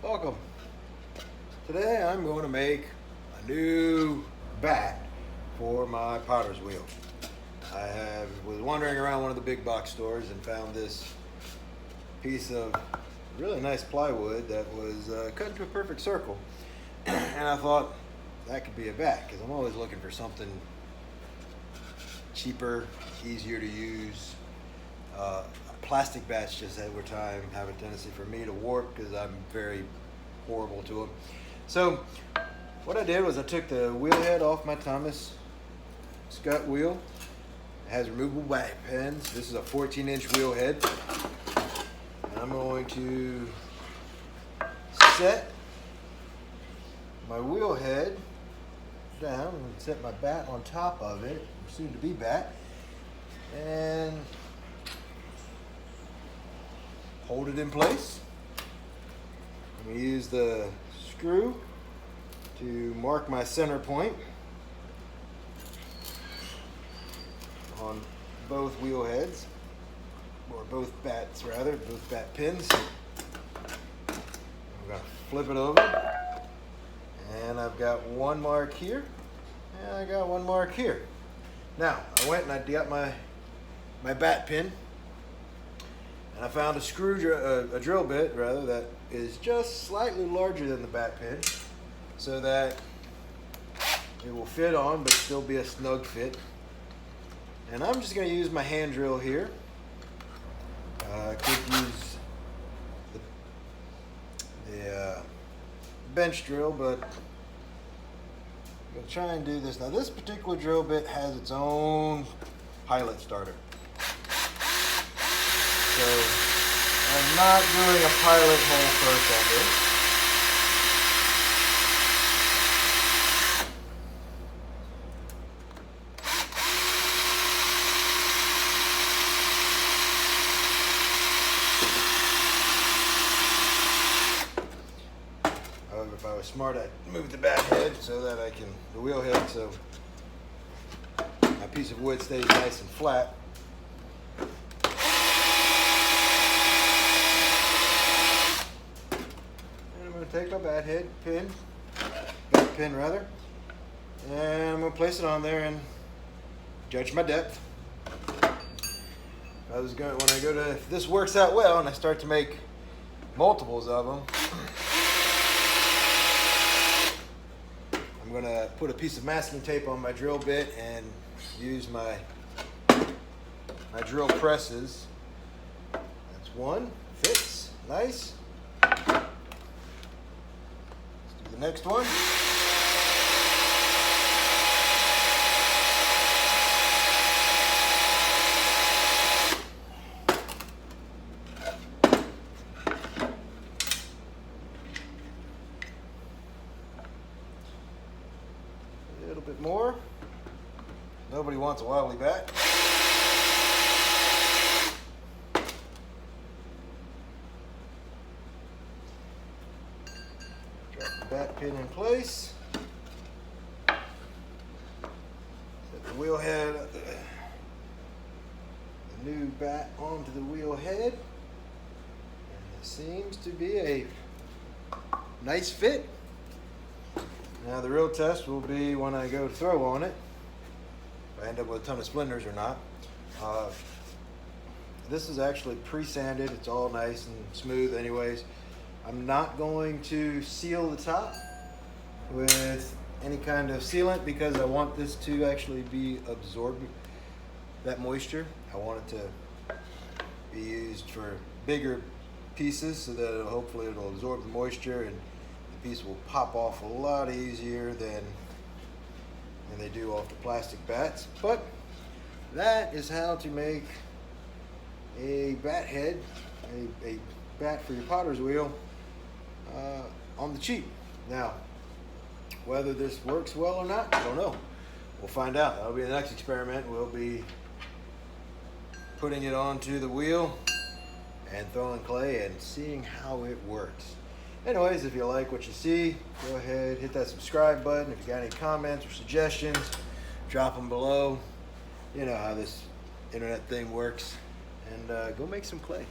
Welcome. Today I'm going to make a new bat for my potter's wheel. Was wandering around one of the big box stores and found this piece of really nice plywood that was cut into a perfect circle. And I thought that could be a bat because I'm always looking for something cheaper, easier to use. Plastic bats just over time have a tendency for me to warp because I'm very horrible to them. So what I did was I took the wheel head off my Thomas Scott wheel. It has removable back pins. This is a 14-inch wheel head. And I'm going to set my wheel head down and set my bat on top of it, soon to be bat, and hold it in place. I'm going to use the screw to mark my center point on both wheel heads, or both bats rather, both bat pins. I'm going to flip it over, and I've got one mark here, and I got one mark here. Now, I went and I got my bat pin, and I found a drill bit rather, that is just slightly larger than the bat pin, so that it will fit on but still be a snug fit. And I'm just going to use my hand drill here. I could use the bench drill, but I'm going to try and do this. Now this particular drill bit has its own pilot starter. So I'm not doing a pilot hole first on this. However, if I was smart, I'd move the bat head so that the wheel head, so my piece of wood stays nice and flat. Take my bat pin, and I'm going to place it on there and judge my depth. If this works out well and I start to make multiples of them, I'm going to put a piece of masking tape on my drill bit and use my drill presses. That's one, fits, nice. The next one. A little bit more. Nobody wants a wobbly bat. Bat pin in place. Set the wheel head, the new bat onto the wheel head, and it seems to be a nice fit. Now the real test will be when I go to throw on it, if I end up with a ton of splinters or not. This is actually pre-sanded. It's all nice and smooth anyways. I'm not going to seal the top with any kind of sealant because I want this to actually be absorbed, that moisture. I want it to be used for bigger pieces so that hopefully it'll absorb the moisture and the piece will pop off a lot easier than they do off the plastic bats. But that is how to make a bat head, a bat for your potter's wheel, on the cheap. Now, whether this works well or not, I don't know. We'll find out. That'll be the next experiment. We'll be putting it onto the wheel and throwing clay and seeing how it works. Anyways, if you like what you see, go ahead, hit that subscribe button. If you got any comments or suggestions, drop them below. You know how this internet thing works. And go make some clay.